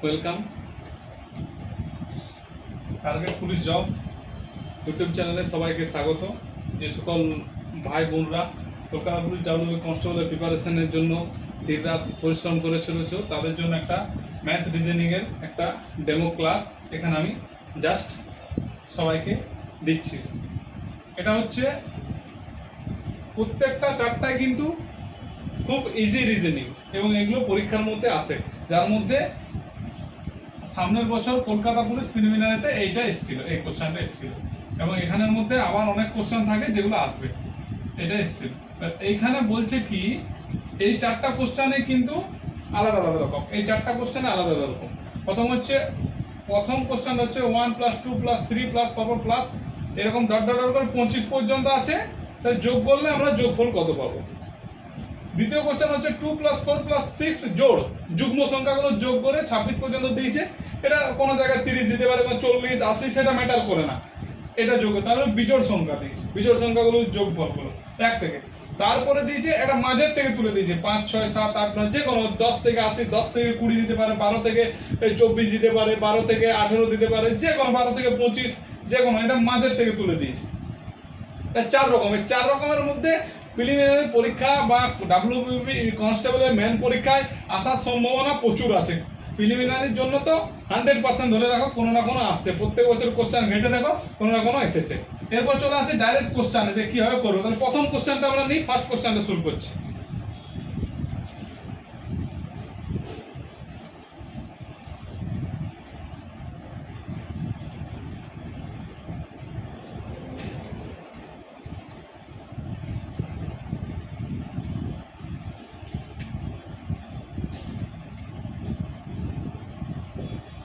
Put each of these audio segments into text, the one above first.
Welcome target police job YouTube চ্যানেলে সবাইকে স্বাগত। যে সকল ভাই বোনরা কলকাতা পুলিশ ডাব্লিউ কনস্টেবলের প্রিপারেশনের জন্য দিনরাত পরিশ্রম করে চলেছো, তাদের জন্য একটা ম্যাথ রিজনিংয়ের একটা ডেমো ক্লাস এখানে আমি জাস্ট সবাইকে দিচ্ছি। এটা হচ্ছে প্রত্যেকটা চারটায় কিন্তু খুব ইজি রিজনিং এবং এগুলো পরীক্ষার মধ্যে আসে, যার মধ্যে সামনের বছর কলকাতা পুলিশ প্রিলিমিনারিতে এইটা এসেছিল, এই কোশ্চেনটা এসেছিল এবং এখানের মধ্যে আবার অনেক কোশ্চেন থাকে যেগুলো আসবে, এটা এসেছিল। এইখানে বলছে কি এই চারটা কোশ্চেনে কিন্তু আলাদা আলাদা রকম, এই চারটা কোশ্চেনে আলাদা আলাদা রকম। প্রথম কোশ্চেন হচ্ছে 1 + 2 + 3 + 4 প্লাস এরকম ডট ডট ডট করে 25 পর্যন্ত আছে, স্যার যোগ করলে আমরা যোগফল কত পাবো। দ্বিতীয় কোশ্চেন হচ্ছে 2 + 4 + 6 জোড়, যুগ্ম সংখ্যাগুলো যোগ করে 26 পর্যন্ত দিয়েছে। এটা কোনো জায়গায় 30 দিতে পারে, 40 80 সেটা ম্যাটার করে না, এটা যোগ। তাহলে বিজোড় সংখ্যা দিয়েছে, বিজোড় সংখ্যাগুলো যোগফলগুলো 1 থেকে। তারপরে দিয়েছে এটা মাঝের থেকে তুলে দিয়েছে 5 6 7 8 9 যে কোনো 10 থেকে 80 10 থেকে 20 দিতে পারে, 12 থেকে 24 দিতে পারে, 12 থেকে 18 দিতে পারে, যে কোনো 12 থেকে 25 যে কোনো, এটা মাঝের থেকে তুলে দিয়েছে। চার রকমের মধ্যে প্রিলিমিনারি পরীক্ষা বা ডাব্লিউবিপি কনস্টেবলের মেন পরীক্ষায় আসার সম্ভাবনা প্রচুর আছে। প্রিলিমিনারির জন্য তো 100% ধরে রাখো কোনো না কোনো আসছে, প্রত্যেক বছর কোশ্চেন ঘেটে দেখো কোনো না কোনো এসেছে। এরপর চলে আসে ডাইরেক্ট কোশ্চেনে যে কিভাবে করবো। তাহলে প্রথম কোশ্চেনটা আমরা নিই, ফার্স্ট কোশ্চেনটা শুরু করছি।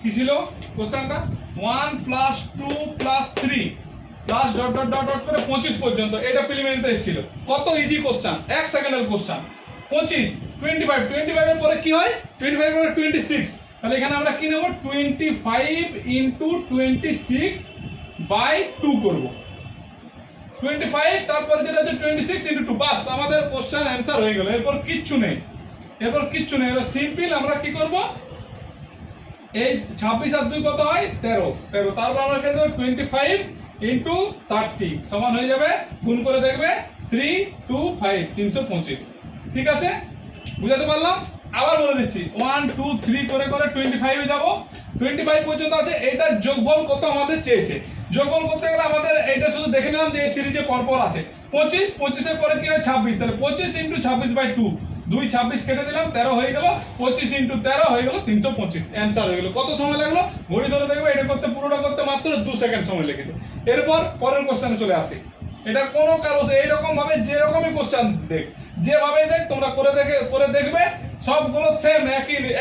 কি ছিল কোশ্চেনটা? 1 + 2 + 3 plus dot dot dot dot করে 25 পর্যন্ত, এটা প্রিলিমিনারিতে এসেছিল। কত ইজি কোশ্চেন, 1 সেকেন্ডের কোশ্চেন। 25 25 এর পরে কি হয়? 25 এর পরে 26, তাহলে এখানে আমরা কি নেব? 25 × 26/2 করব। 25 তারপরে যেটা হচ্ছে 26 × 2, বাস আমাদের কোশ্চেন অ্যানসার হয়ে গেল। এরপর কিচ্ছু নেই, এবার সিম্পল আমরা কি করব? এই 26 আর 2 কত হয়? 13। তারপর আমরা কি দেব? 25 × 30 সমান হয়ে যাবে, গুণ করে দেখবে 3 2 5 325। ঠিক আছে, বুঝাতে পারলাম? আবার বলে দিচ্ছি, 1 2 3 করে করে 25 এ যাব, 25 পর্যন্ত আছে। এটা যোগফল কত আমাদের চেয়েছে। যোগফল করতে গেলে আমাদের এটা শুধু দেখে নিলাম যে এই সিরিজে পরপর আছে 25 এর পরে কি হয়? 26, তাহলে 25 × 26/2, 2 26 কেটে দিলাম, 13 হয়ে গেল। 25 × 13 হয়ে গেল 325, অ্যানসার হয়ে গেল। কত সময় লাগলো? ঘড়ি ধরে দেখবে এটা করতে, পুরোটা করতে মাত্র 2 সেকেন্ড সময় লেগেছে। এরপর পরের কোশ্চেনে চলে আসি। এটা কোনো কারো এইরকম ভাবে যেরকমই কোশ্চেন দেখ, যেভাবে দেখ তোমরা করে দেখবে সবগুলো সেম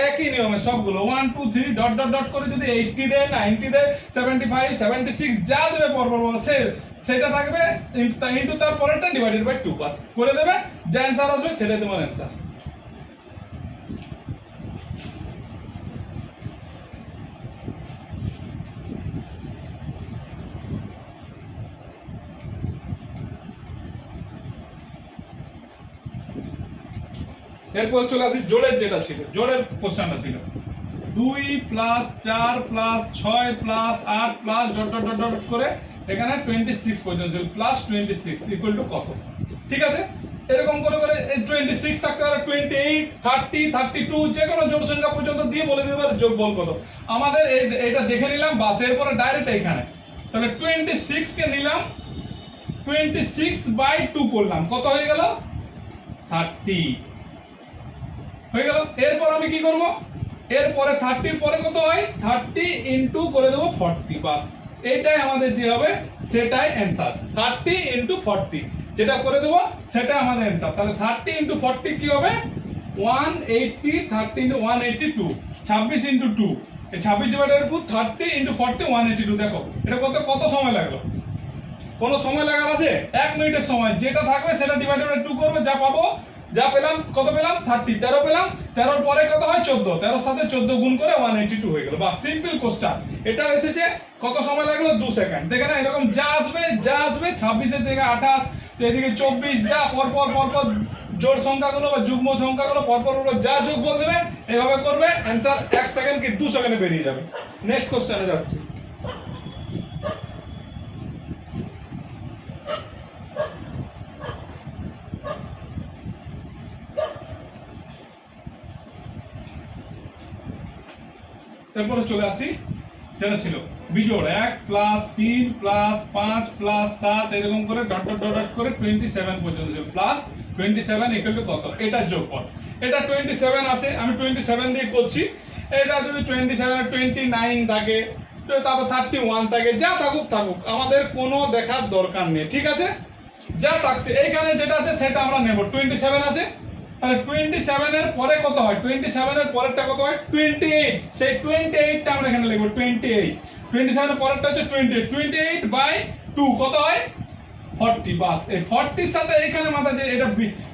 একই নিয়মে সবগুলো 1 2 3 ডট ডট ডট করে যদি 80 দেয়, 90 দেয়, 75 76 যা দেবে পরপর সেটা থাকবে ইনটু তার পরেরটা /2 বাস করে দেবে, যা অ্যানসার আসবে সেটাই তোমার অ্যানসার। এরপর চলে আসি জোড়ের, যেটা ছিল জোড়ের কোশ্চেনটা ছিল 2 + 4 + 6 + 8 + ডট ডট ডট ডট করে এখানে 26 পর্যন্ত +26 = কত? ঠিক আছে, এরকম করে করে 26 থাকতে পারে, 28 30 32 যে কোনো জোড় সংখ্যা পর্যন্ত দিয়ে বলে দিতে পারে যোগফল কত। আমাদের এইটা দেখে নিলাম, বাস এরপরে ডাইরেক্ট এখানে তাহলে 26 কে নিলাম, 26/2 করলাম, কত হয়ে গেল? 30 হয়ে গেল। এরপর আমি কি করব? এরপরে 30 পরে কত হয়? 30 ইনটু করে দেব 40, বাস এইটাই আমাদের যে হবে সেটাই অ্যানসার। 30 × 40 যেটা করে দেব সেটাই আমাদের অ্যানসার। তাহলে 30 × 40 কি হবে? 180, 30 × 182, 26 × 2, এই 26/2 30 × 40 182। দেখো এটা কত সময় লাগলো? কোনো সময় লাগার আছে? 1 মিনিটের সময়। যেটা থাকবে সেটা /2 করবে, যা পাবো, যা পেলাম, কত পেলাম? 30, 13 পেলাম, 13 পরে কত হয়? 14, 13 সাথে 14 গুণ করে 182 হয়ে গেল। বাস সিম্পল কোশ্চেন। এটা এসেছে, কত সময় লাগলো? 2 সেকেন্ড। দেখে না, এরকম যা আসবে 26 এর জায়গায় 28, এদিকে 24, যা পর জোড় সংখ্যাগুলো বা যুগ্ম সংখ্যাগুলো পরপর যা যোগ বল দেবে এইভাবে করবে, অ্যান্সার 1 সেকেন্ড কি 2 সেকেন্ডে বেরিয়ে যাবে। নেক্সট কোশ্চেনে যাচ্ছি। তারপরে চলে আসি যেটা ছিল বিজোড় 1 প্লাস 3 প্লাস 5 প্লাস 7 এরকম করে ডট ডট ডট ডট করে 27 পর্যন্ত ছিল, প্লাস 27 ইকুয়াল টু কত, এটা যোগফল। এটা 27 আছে, আমি 27 দিয়ে করছি। এটা যদি 27 এর 29 থাকে, তো তারপর 31 থাকে, যা থাকুক থাকুক, আমাদের কোনো দেখার দরকার নেই, ঠিক আছে? যা থাকছে এইখানে যেটা আছে সেটা আমরা নেব। 27 আছে, তাহলে 27 এর পরে কত হয়, 27 এর পরেরটা কত হয় 28, সেই 28 টা আমরা এখানে লিখব 28। 27 এর পরেরটা হচ্ছে 28, 28 বাই 2 কত হয় 40। বাস এই 40 এর সাথে এখানে মাথা যে এটা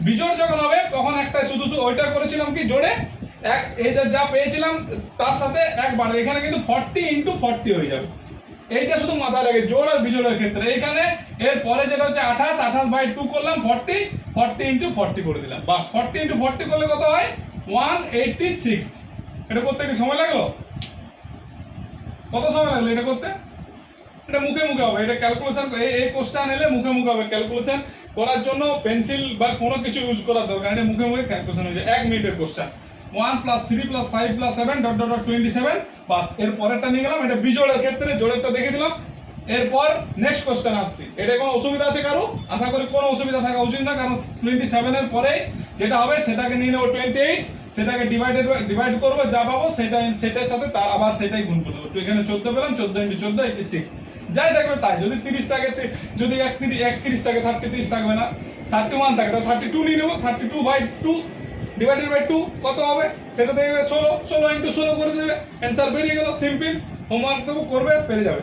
বিজোড় যখন হবে তখন একটা শুধু ওইটা করেছিলাম কি জোড়ে এক, এই যা পেয়েছিলাম তার সাথে একবার, এখানে কিন্তু 40 ইনটু 40 হয়ে যাবে। এইটা শুধু মাথায় রাখে জোড় আর বিজোড়ের ক্ষেত্রে। এইখানে এর পরে যেটা হচ্ছে 28, 28 বাই 2 করলাম 40, 40 ইনটু 40 করে দিলাম। বাস 40 ইনটু 40 করলে কত হয় 186। এটা করতে কি সময় লাগলো? কত সময় লাগলো এটা করতে? এটা মুখে মুখে হবে, এটা ক্যালকুলেশন, এই কোশ্চেন এলে মুখে মুখে হবে। ক্যালকুলেশন করার জন্য পেন্সিল বা কোনো কিছু ইউজ করার দরকার নেই, মুখে মুখে ক্যালকুলেশন হয়ে যায়। 1 মিনিটের question. 1 plus 3 plus 5 plus 7 dot dot dot 27। বাস এর পরেরটা নিয়ে গেলাম, এটা বিজোড়ের ক্ষেত্রে জোড়েরটা দেখে দিলাম। এরপর নেক্সট কোশ্চেন আসছি। এটা কোনো অসুবিধা আছে কারো? আশা করি কোনো অসুবিধা থাকা উচিত না, কারণ 27 এর পরে যেটা হবে সেটাকে নিয়ে নেব 28, সেটাকে ডিভাইড করব, যা পাবো সেটার সাথে তার আবার সেটাই গুণ করে দেবো। তো এখানে 14 পেলাম, 14 ইনটু 14 86। যাই থাকবে তাই, যদি 30 থাকে, যদি 31 থাকে 33 থাকবে না, 31 থাকে তাহলে 32 নিয়ে নেব। 32 বাই 2 ডিভাইডেড বাই 2 কত হবে সেটা দেখবে 16, 16 ইনটু 16 করে দেবে, অ্যানসার বেরিয়ে গেল। সিম্পল, হোমওয়ার্ক দেবো, করবে, পেরে যাবে।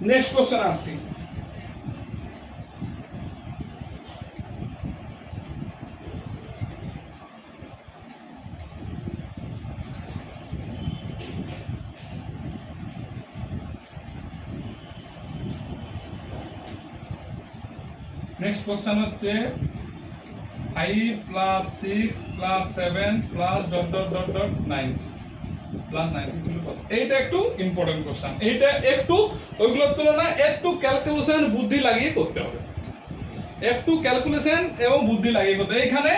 নেক্সট কোশ্চেন আসছি। নেক্সট কোশ্চেন হচ্ছে 5 plus 6 plus 7 plus dot dot dot dot 9 plus 9। এইটা একটু ইম্পর্টেন্ট কোশ্চেন। এইটা একটু ওইগুলোর তুলনায় একটু ক্যালকুলেশন বুদ্ধি লাগিয়ে করতে হবে, একটু ক্যালকুলেশন এবং বুদ্ধি লাগিয়ে করতে। এইখানে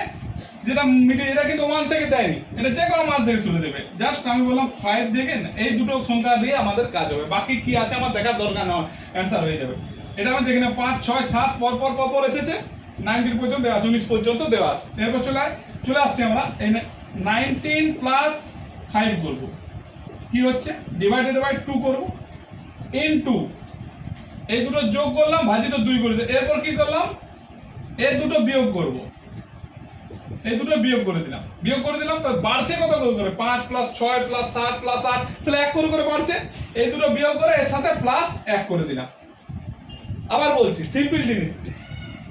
যেটা এটা কিন্তু 1 থেকে দেয়নি, এটা যে কোনো মাস থেকে তুলে দেবে। জাস্ট আমি বললাম 5 থেকে এই দুটো সংখ্যা দিয়ে আমাদের কাজ হবে, বাকি কি আছে আমার দেখার দরকার না, অ্যানসার হয়ে যাবে। এটা আমি দেখি না 5 6 7 পর এসেছে, 19 পর্যন্ত দেওয়া আছে, 19 পর্যন্ত দেওয়া আছে। এরপর চলে আসছি আমরা এই 19 প্লাস 5 করব, কি হচ্ছে ডিভাইডেড বাই 2 করব, ইনটু এই দুটো যোগ করলাম, ভাজিত 2 করে দিলাম। এরপর কি করলাম, এই দুটো বিয়োগ করব, এই দুটো বিয়োগ করে দিলাম। তো বাড়ছে কত করে 5 প্লাস 6 প্লাস 7 প্লাস 8, তাহলে 1 করে বাড়ছে। এই দুটো বিয়োগ করে এর সাথে প্লাস 1 করে দিলাম। আবার বলছি সিম্পল জিনিস,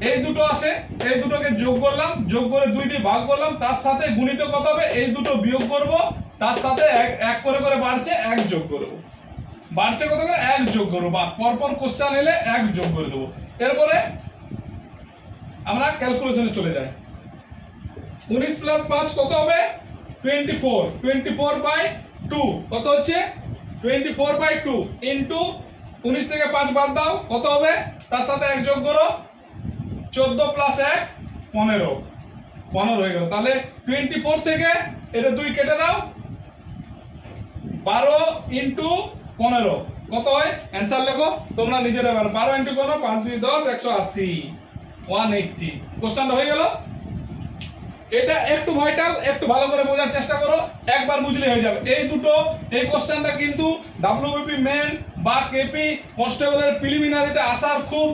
এই দুটো আছে, এই দুটোকে যোগ করলাম, যোগ করে 2 দিয়ে ভাগ করলাম, তার সাথে গুণিত কত হবে, এই দুটো বিয়োগ করব, তার সাথে 1 করে বাড়ছে, 1 যোগ করব, বাড়ছে কত করে 1 যোগ করব। বাস পরপর কোশ্চেন এলে 1 যোগ করে দেবো। এরপরে আমরা ক্যালকুলেশনে চলে যাই। 19 প্লাস 5 কত হবে 24, 24 বাই 2 কত হচ্ছে 24 বাই 2 ইনটু 19 থেকে 5 বাদ দাও কত হবে, তার সাথে 1 যোগ করো, 14 প্লাস 1 15 হয়ে গেল। তাহলে 24 থেকে এটা 2 কেটে দাও, 12 ইনটু 15 কত হয়, অ্যানসার লেখো তোমরা নিজেরা। 12 ইনটু 15 5 2 10 180, 180। কোশ্চেনটা হয়ে গেল। এটা একটু ভাইটাল, একটু ভালো করে বোঝার চেষ্টা করো, একবার বুঝলে হয়ে যাবে। এই কোশ্চেনটা কিন্তু ডাব্লিউবিপি মেন বা কেপি কনস্টেবলের প্রিলিমিনারিতে আসার খুব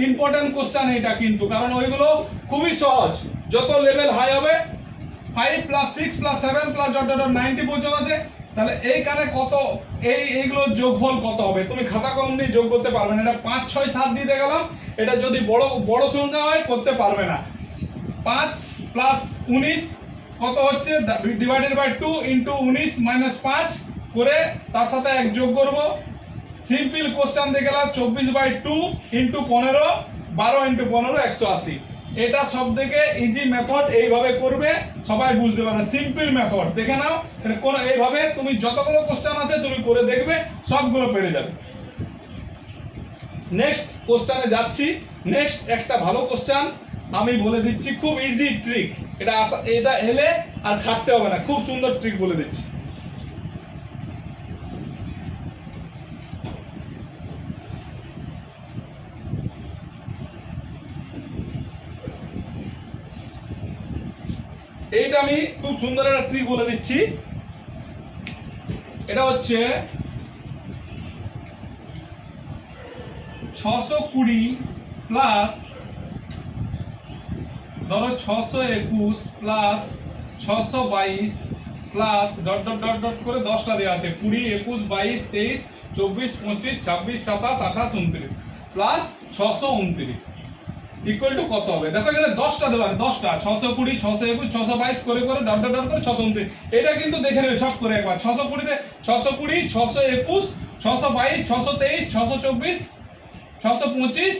ইম্পর্টেন্ট কোশ্চেন এটা কিন্তু, কারণ ওইগুলো খুবই সহজ। যত লেভেল হাই হবে 5 plus 6 plus 7 plus dot dot 90 পর্যন্ত আছে, তাহলে এইখানে কত এইগুলোর যোগফল কত হবে তুমি খাতা কলম দিয়ে যোগ করতে পারবে না। এটা 5 6 7 দিতে গেলাম, এটা যদি বড় সংখ্যা হয় করতে পারবে না। 5 প্লাস 19 কত হচ্ছে ডিভাইডেড বাই 2 ইনটু 19 মাইনাস 5 করে তার সাথে 1 যোগ করব। সিম্পল কোশ্চেন দেখে গেলাম 24 বাই 2 ইনটু 15, 12 ইনটু 15 180। এটা সব থেকে ইজি মেথড, এইভাবে করবে সবাই বুঝতে পারবে, সিম্পল মেথড। দেখে নাও, এটা কোন এইভাবে তুমি যতগুলো কোশ্চেন আছে তুমি করে দেখবে, সবগুলো পেরে যাবে। নেক্সট কোশ্চেনে যাচ্ছি। নেক্সট একটা ভালো কোশ্চেন আমি বলে দিচ্ছি, খুব ইজি ট্রিক। এটা এলে আর খাটতে হবে না, খুব সুন্দর ট্রিক বলে দিচ্ছি। এইটা আমি খুব সুন্দর একটা ট্রিক বলে দিচ্ছি। এটা হচ্ছে 620 প্লাস ধরো 621 plus 622 plus dot dot dot dot করে 10টা দেওয়া আছে, 20 21 22 23 24 25 26 27 28 29 প্লাস 629 ইকুয়াল টু কত হবে? দেখো এখানে 10টা দেওয়া আছে, 10টা 620 621 622 করে করে ডট ডট ডট করে 629। এটা কিন্তু দেখে নেবে সব করে একবার। 620 তে 620 621 622 623 624 625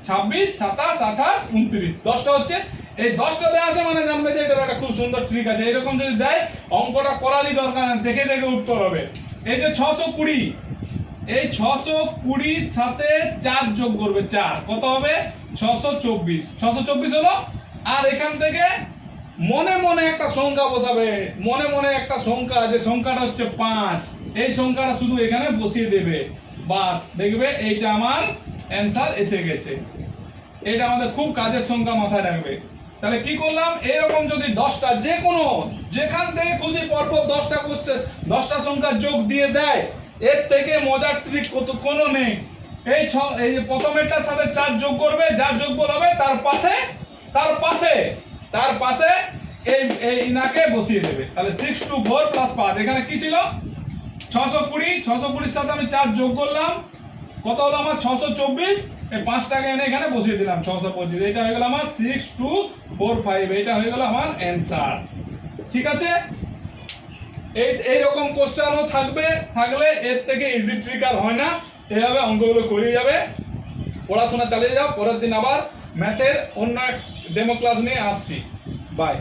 26 27 28 29, 10টা হচ্ছে। এই 10টা দেওয়া আছে মানে জানবে যে এটা একটা খুব সুন্দর ট্রিক আছে। এরকম যদি দেয় অঙ্কটা করারই দরকার নেই, দেখে দেখে উত্তর হবে। এই যে 620, এই 620 সাথে 4 যোগ করবে, 4 কত হবে? 624। 624 হলো। আর এখান থেকে মনে মনে একটা সংখ্যা বসাবে, মনে মনে একটা সংখ্যা, যে সংখ্যাটা হচ্ছে 5, এই সংখ্যাটা শুধু এখানে বসিয়ে দেবে, বাস দেখবে এইটা আমার অ্যান্সার এসে গেছে। এটা আমাদের খুব কাজের সংখ্যা, মাথায় রাখবে। তাহলে কি করলাম, এরকম যদি 10টা যে কোনো যেখান থেকে খুশি পরপর 10টা কোশ্চেন 10টা সংখ্যা যোগ দিয়ে দেয়, এর থেকে মজার ট্রিক কোনো নেই। এই এই প্রথমেরটার সাথে 4 যোগ করবে, যার যোগফল হবে তার পাশে এই ইনাকে বসিয়ে দেবে। তাহলে 6 2 4 প্লাস 5, এখানে কি ছিল? 620 সাথে আমি 4 যোগ করলাম, কত হলো আমার? 624। এই 5টাকে এনে এখানে বসিয়ে দিলাম, 625। এটা হয়ে গেল আমার 6 2 4 5, এটা হয়ে গেল আমার অ্যানসার। ঠিক আছে, এইরকম কোশ্চেনও থাকলে এর থেকে ইজি ট্রিক আর হয় না। এইভাবে অঙ্কগুলো করে যাবে, পড়াশোনা চালিয়ে যাও। পরের দিন আবার ম্যাথের অন্য এক ডেমো ক্লাস নিয়ে আসছি। বাই।